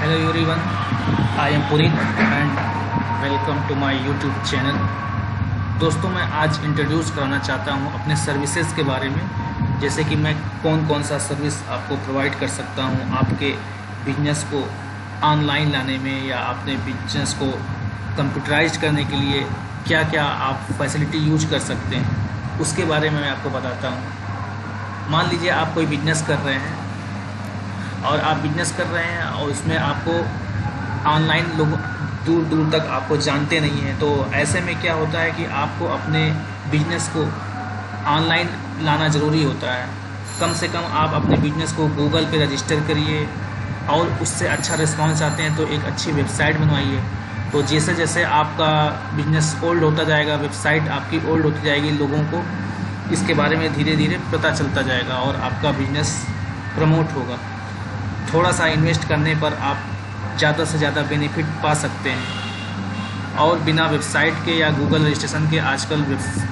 Hello everyone, I am Puneet and welcome to my YouTube channel। दोस्तों, मैं आज introduce कराना चाहता हूं अपने सर्विसेज के बारे में, जैसे कि मैं कौन कौन सा सर्विस आपको प्रोवाइड कर सकता हूं आपके बिजनेस को ऑनलाइन लाने में, या अपने बिजनेस को कंप्यूटराइज करने के लिए क्या क्या आप फैसिलिटी यूज कर सकते हैं, उसके बारे में मैं आपको बताता हूं। मान लीजिए आप कोई बिजनेस कर रहे हैं और आप बिजनेस कर रहे हैं और उसमें आपको ऑनलाइन लोग दूर दूर तक आपको जानते नहीं हैं, तो ऐसे में क्या होता है कि आपको अपने बिजनेस को ऑनलाइन लाना ज़रूरी होता है। कम से कम आप अपने बिजनेस को गूगल पे रजिस्टर करिए, और उससे अच्छा रिस्पांस आते हैं तो एक अच्छी वेबसाइट बनवाइए। तो जैसे जैसे आपका बिजनेस ओल्ड होता जाएगा, वेबसाइट आपकी ओल्ड होती जाएगी, लोगों को इसके बारे में धीरे धीरे पता चलता जाएगा और आपका बिजनेस प्रमोट होगा। थोड़ा सा इन्वेस्ट करने पर आप ज़्यादा से ज़्यादा बेनिफिट पा सकते हैं। और बिना वेबसाइट के या गूगल रजिस्ट्रेशन के आजकल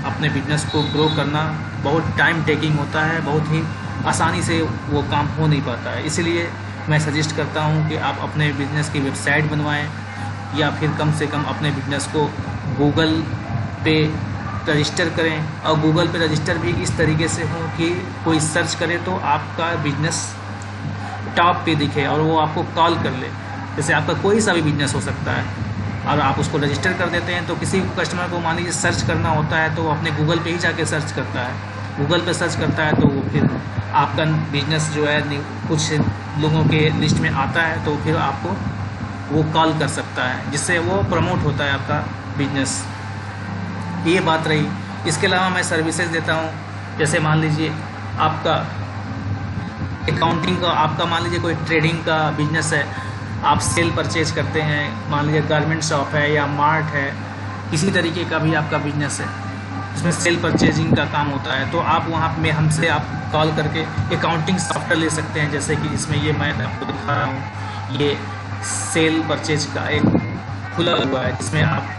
अपने बिजनेस को ग्रो करना बहुत टाइम टेकिंग होता है, बहुत ही आसानी से वो काम हो नहीं पाता है। इसलिए मैं सजेस्ट करता हूँ कि आप अपने बिजनेस की वेबसाइट बनवाएं, या फिर कम से कम अपने बिजनेस को गूगल पे रजिस्टर करें। और गूगल पे रजिस्टर भी इस तरीके से हो कि कोई सर्च करे तो आपका बिजनेस टॉप पे दिखे और वो आपको कॉल कर ले। जैसे आपका कोई सा भी बिजनेस हो सकता है और आप उसको रजिस्टर कर देते हैं, तो किसी कस्टमर को मान लीजिए सर्च करना होता है तो वो अपने गूगल पे ही जाके सर्च करता है। गूगल पे सर्च करता है तो वो फिर आपका बिजनेस जो है कुछ लोगों के लिस्ट में आता है, तो फिर आपको वो कॉल कर सकता है, जिससे वो प्रमोट होता है आपका बिजनेस। ये बात रही। इसके अलावा मैं सर्विसेज देता हूँ, जैसे मान लीजिए आपका अकाउंटिंग का, आपका मान लीजिए कोई ट्रेडिंग का बिजनेस है, आप सेल परचेज करते हैं, मान लीजिए गारमेंट शॉप है या मार्ट है, किसी तरीके का भी आपका बिजनेस है इसमें सेल परचेजिंग का काम होता है, तो आप वहाँ में हमसे आप कॉल करके अकाउंटिंग सॉफ्टवेयर ले सकते हैं। जैसे कि इसमें ये मैं आपको दिखा रहा हूँ, ये सेल परचेज का एक खुला हुआ है, जिसमें आप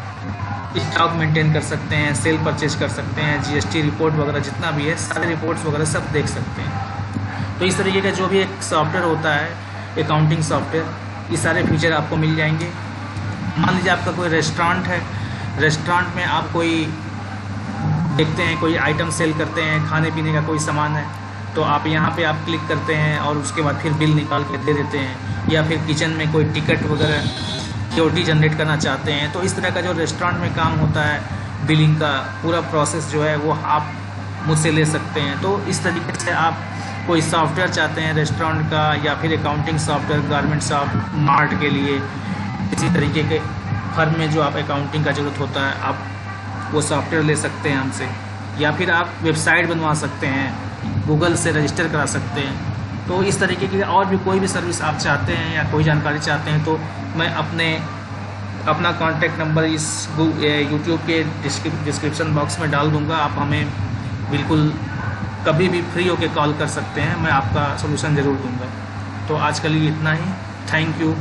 स्टॉक मेंटेन कर सकते हैं, सेल परचेज कर सकते हैं, जीएसटी रिपोर्ट वगैरह जितना भी है सारे रिपोर्ट्स वगैरह सब देख सकते हैं। तो इस तरीके का जो भी एक सॉफ्टवेयर होता है अकाउंटिंग सॉफ्टवेयर, ये सारे फीचर आपको मिल जाएंगे। मान लीजिए आपका कोई रेस्टोरेंट है, रेस्टोरेंट में आप कोई देखते हैं कोई आइटम सेल करते हैं, खाने पीने का कोई सामान है, तो आप यहाँ पे आप क्लिक करते हैं और उसके बाद फिर बिल निकाल के दे देते हैं। या फिर किचन में कोई टिकट वगैरह सिक्योरिटी जनरेट करना चाहते हैं, तो इस तरह का जो रेस्टोरेंट में काम होता है बिलिंग का पूरा प्रोसेस जो है वो आप मुझसे ले सकते हैं। तो इस तरीके से आप कोई सॉफ्टवेयर चाहते हैं रेस्टोरेंट का, या फिर accounting software garment shop mart के लिए, इसी तरीके के फर्म में जो आप अकाउंटिंग का ज़रूरत होता है, आप वो सॉफ्टवेयर ले सकते हैं हमसे। या फिर आप वेबसाइट बनवा सकते हैं, गूगल से रजिस्टर करा सकते हैं। तो इस तरीके की और भी कोई भी सर्विस आप चाहते हैं या कोई जानकारी चाहते हैं, तो मैं अपना कॉन्टैक्ट नंबर इस यूट्यूब के डिस्क्रिप्शन बॉक्स में डाल दूँगा। आप हमें बिल्कुल कभी भी फ्री होकर कॉल कर सकते हैं, मैं आपका सोल्यूशन ज़रूर दूंगा। तो आज के लिए इतना ही। Thank you.